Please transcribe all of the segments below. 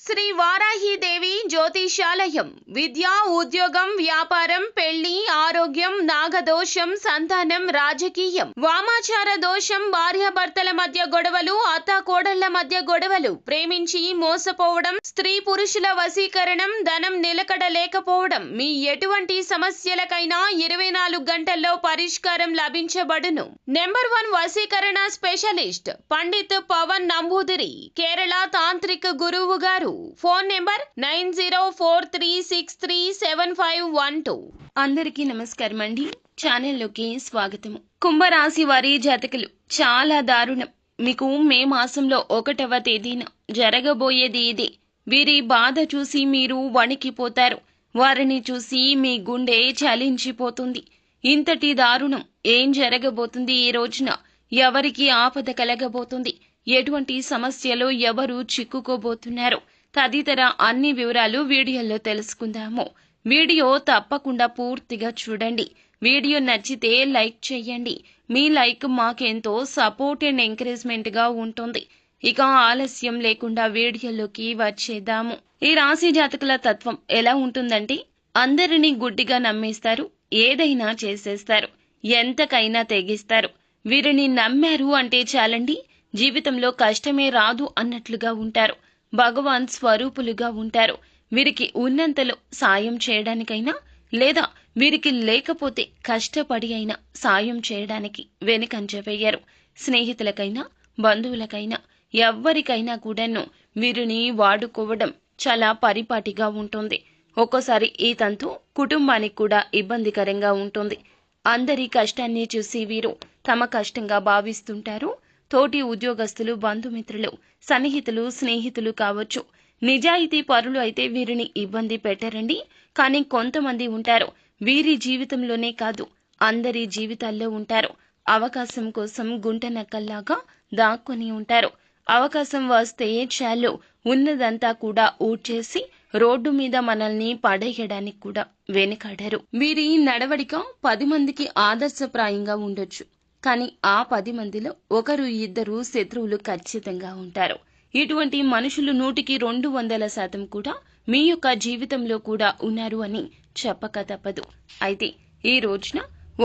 శ్రీ వారాహిదేవి జ్యోతిషాలయం విద్య ఉద్యోగం వ్యాపారం పెళ్లి ఆరోగ్యం నాగదోషం సంతానం రాజకీయం వామాచార దోషం భార్యాభర్తల మధ్య గొడవలు అత్తాకోడళ్ల మధ్య గొడవలు ప్రేమించి మోసపోవడం స్త్రీ పురుషుల వశీకరణం ధనం నిలకడ లేకపోవడం మీ ఎటువంటి సమస్యలకైనా 24 గంటల్లో పరిష్కారం లభించబడును. నెంబర్ 1 వశీకరణ స్పెషలిస్ట్ పండిత్ పవన్ నంబూదిరి కేరళ తాంత్రిక గురువు గారు. Phone number 9043637512. అందరికీ నమస్కారం అండి. ఛానల్లోకి స్వాగతము. కుంభరాశి వారి జాతకులు చాలా దారుణం. మీకు మే మాసంలో 1వ తేదీన జరగబోయేది ఇదే. వీరి బాధ చూసి మీరు వణికిపోతారు. వారిని చూసి మీ గుండె చలించిపోతుంది. ఇంతటి దారుణం ఏం జరగబోతుంది ఈ రోజున? ఎవరికి ఆపద కలగబోతుంది? ఎటువంటి సమస్యలో ఎవరు చిక్కుకోబోతున్నారు? తదితర అన్ని వివరాలు వీడియోలో తెలుసుకుందాము. వీడియో తప్పకుండా పూర్తిగా చూడండి. వీడియో నచ్చితే లైక్ చేయండి. మీ లైక్ మాకెంతో సపోర్ట్ అండ్ ఎంకరేజ్మెంట్ గా ఉంటుంది. ఇక ఆలస్యం లేకుండా వీడియోలోకి వచ్చేద్దాము. ఈ రాశి జాతకుల తత్వం ఎలా ఉంటుందంటే, అందరినీ గుడ్డిగా నమ్మేస్తారు, ఏదైనా చేసేస్తారు, ఎంతకైనా తెగిస్తారు. వీరిని నమ్మారు అంటే చాలండి, జీవితంలో కష్టమే రాదు అన్నట్లుగా ఉంటారు. భగవాన్ స్వరూపులుగా ఉంటారు. వీరికి ఉన్నంతలో సాయం చేయడానికైనా లేదా వీరికి లేకపోతే కష్టపడి అయినా సాయం చేయడానికి వెనుకంజ వేయరు. స్నేహితులకైనా బంధువులకైనా ఎవ్వరికైనా కూడాను వీరిని వాడుకోవడం చాలా పరిపాటిగా ఉంటుంది. ఒక్కోసారి ఈ తంతు కుటుంబానికి కూడా ఇబ్బందికరంగా ఉంటుంది. అందరి కష్టాన్ని చూసి వీరు తమ కష్టంగా భావిస్తుంటారు. తోటి ఉద్యోగస్తులు, బంధుమిత్రులు, సన్నిహితులు, స్నేహితులు కావచ్చు, నిజాయితీ పరులు అయితే వీరిని ఇబ్బంది పెట్టరండి. కానీ కొంతమంది ఉంటారు, వీరి జీవితంలోనే కాదు అందరి జీవితాల్లో ఉంటారు. అవకాశం కోసం గుంట నక్కల్లాగా దాక్కుని ఉంటారు. అవకాశం వస్తే చాలు ఉన్నదంతా కూడా ఊడ్చేసి రోడ్డు మీద మనల్ని పడేయడానికి కూడా వెనుకాడరు. వీరి నడవడిక 10 మందికి ఆదర్శప్రాయంగా ఉండొచ్చు. కానీ ఆ 10 మందిలో 1-2 శత్రువులు ఖచ్చితంగా ఉంటారు. ఇటువంటి మనుషులు 100కి 200% కూడా మీ యొక్క జీవితంలో కూడా ఉన్నారు అని చెప్పక తప్పదు. అయితే ఈ రోజున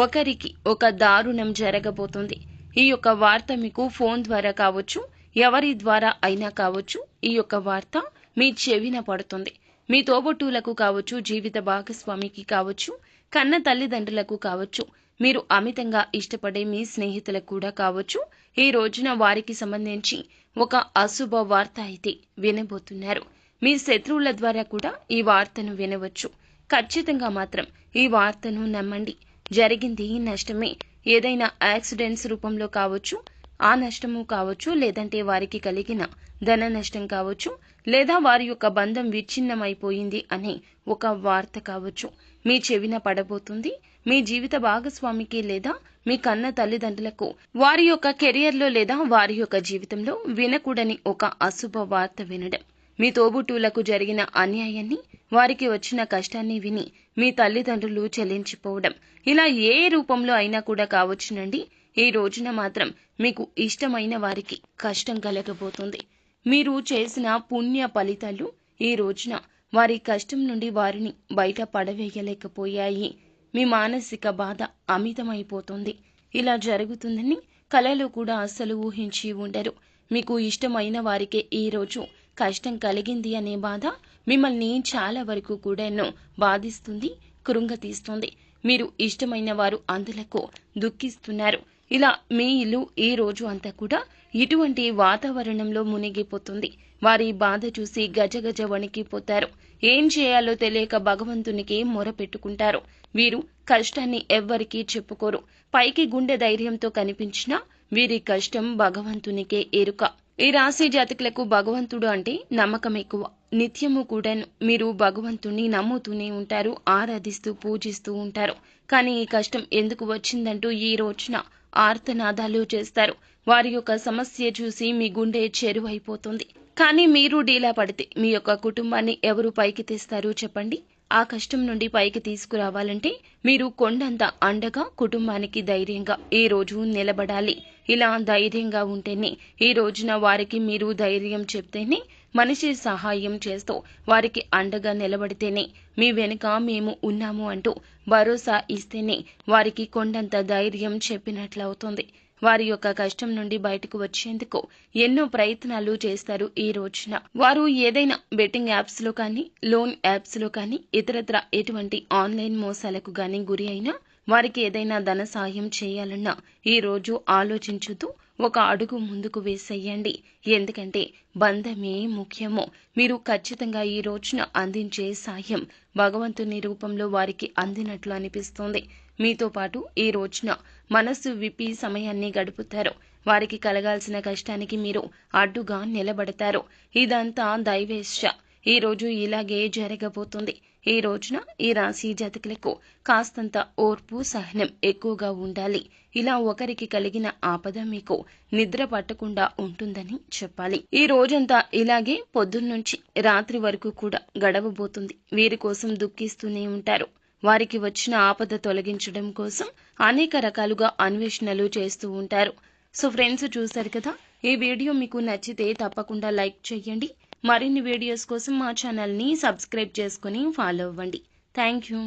ఒకరికి ఒక దారుణం జరగబోతుంది. ఈ యొక్క వార్త మీకు ఫోన్ ద్వారా కావచ్చు, ఎవరి ద్వారా అయినా కావచ్చు, ఈ యొక్క వార్త మీ చెవిన పడుతుంది. మీ తోబుట్టువులకు కావచ్చు, జీవిత భాగస్వామికి కావచ్చు, కన్న తల్లిదండ్రులకు కావచ్చు, మీరు అమితంగా ఇష్టపడే మీ స్నేహితులకు కూడా కావచ్చు, ఈ రోజున వారికి సంబంధించి ఒక అశుభ వార్త అయితే వినబోతున్నారు. మీ శత్రువుల ద్వారా కూడా ఈ వార్తను వినవచ్చు. ఖచ్చితంగా మాత్రం ఈ వార్తను నమ్మండి. జరిగింది నష్టమే. ఏదైనా యాక్సిడెంట్స్ రూపంలో కావచ్చు, ఆ నష్టము కావచ్చు, లేదంటే వారికి కలిగిన ధన నష్టం కావచ్చు, లేదా వారి యొక్క బంధం విచ్ఛిన్నమైపోయింది అనే ఒక వార్త కావచ్చు మీ చెవిన పడబోతుంది. మీ జీవిత భాగస్వామికి లేదా మీ కన్న తల్లిదండ్రులకు వారి యొక్క కెరియర్లో లేదా వారి యొక్క జీవితంలో వినకూడని ఒక అశుభ వార్త వినడం, మీ తోబుట్టువులకు జరిగిన అన్యాయాన్ని, వారికి వచ్చిన కష్టాన్ని విని మీ తల్లిదండ్రులు చెల్లించిపోవడం, ఇలా ఏ రూపంలో అయినా కూడా కావచ్చునండి. ఈ రోజున మాత్రం మీకు ఇష్టమైన వారికి కష్టం కలగబోతుంది. మీరు చేసిన పుణ్య ఫలితాలు ఈ రోజున వారి కష్టం నుండి వారిని బయట పడవేయలేకపోయాయి. మీ మానసిక బాధ అమితమైపోతుంది. ఇలా జరుగుతుందని కలలో కూడా అస్సలు ఊహించి ఉండరు. మీకు ఇష్టమైన వారికే ఈ రోజు కష్టం కలిగింది అనే బాధ మిమ్మల్ని చాలా వరకు కూడాను బాధిస్తుంది, కృంగతీస్తుంది. మీరు ఇష్టమైన వారు అందులకు దుఃఖిస్తున్నారు. ఇలా మీ ఇల్లు ఈ రోజు అంతా కూడా ఇటువంటి వాతావరణంలో మునిగిపోతుంది. వారి బాధ చూసి గజగజ వణికిపోతారు. ఏం చేయాలో తెలియక భగవంతునికి మొరపెట్టుకుంటారు. వీరు కష్టాన్ని ఎవ్వరికీ చెప్పుకోరు. పైకి గుండె ధైర్యంతో కనిపించినా వీరి కష్టం భగవంతునికే ఎరుక. ఈ రాశి జాతకులకు భగవంతుడు అంటే నమ్మకం ఎక్కువ. నిత్యము కూడా మీరు భగవంతుణ్ణి నమ్ముతూనే ఉంటారు, ఆరాధిస్తూ పూజిస్తూ ఉంటారు. కానీ ఈ కష్టం ఎందుకు వచ్చిందంటూ ఈ రోజున ఆర్తనాదాలు చేస్తారు. వారి యొక్క సమస్య చూసి మీ గుండె చెరువైపోతుంది. కానీ మీరు డీలా పడితే మీ యొక్క కుటుంబాన్ని ఎవరు పైకి తెస్తారు చెప్పండి? ఆ కష్టం నుండి పైకి తీసుకురావాలంటే మీరు కొండంత అండగా కుటుంబానికి ధైర్యంగా ఈ రోజు నిలబడాలి. ఇలా ధైర్యంగా ఉంటేనే ఈ రోజున వారికి మీరు ధైర్యం చెప్తేనే మనిషి సహాయం చేస్తూ వారికి అండగా నిలబడితేనే మీ వెనుక మేము ఉన్నాము అంటూ భరోసా ఇస్తేనే వారికి కొండంత ధైర్యం చెప్పినట్లవుతుంది. వారి యొక్క కష్టం నుండి బయటకు వచ్చేందుకు ఎన్నో ప్రయత్నాలు చేస్తారు. ఈ రోజున వారు ఏదైనా బెట్టింగ్ యాప్స్ లో కానీ, లోన్ యాప్స్ లో కానీ, ఇతరత్ర ఎటువంటి ఆన్లైన్ మోసాలకు గానీ గురి అయినా, వారికి ఏదైనా ధన సాయం చేయాలన్నా ఈ రోజు ఆలోచించుతూ ఒక అడుగు ముందుకు వేసేయండి. ఎందుకంటే బంధమే ముఖ్యము. మీరు ఖచ్చితంగా ఈ రోజున అందించే సాయం భగవంతుని రూపంలో వారికి అందినట్లు అనిపిస్తుంది. మీతో పాటు ఈ రోజున మనస్సు విప్పి సమయాన్ని గడుపుతారు. వారికి కలగాల్సిన కష్టానికి మీరు అడ్డుగా నిలబడతారు. ఇదంతా దైవేచ్ఛ. ఈ రోజు ఇలాగే జరగబోతుంది. ఈ రోజున ఈ రాశి జాతకులకు కాస్తంత ఓర్పు, సహనం ఎక్కువగా ఉండాలి. ఇలా ఒకరికి కలిగిన ఆపద మీకు నిద్ర పట్టకుండా ఉంటుందని చెప్పాలి. ఈ రోజంతా ఇలాగే పొద్దున్నుంచి రాత్రి వరకు కూడా గడవబోతుంది. వీరి కోసం దుఃఖిస్తూనే ఉంటారు. వారికి వచ్చిన ఆపద తొలగించడం కోసం అనేక రకాలుగా అన్వేషణలు చేస్తూ ఉంటారు. సో ఫ్రెండ్స్, చూశారు కదా, ఈ వీడియో మీకు నచ్చితే తప్పకుండా లైక్ చేయండి. మరిన్ని వీడియోస్ కోసం మా ఛానల్ని సబ్స్క్రైబ్ చేసుకుని ఫాలో అవ్వండి. Thank you.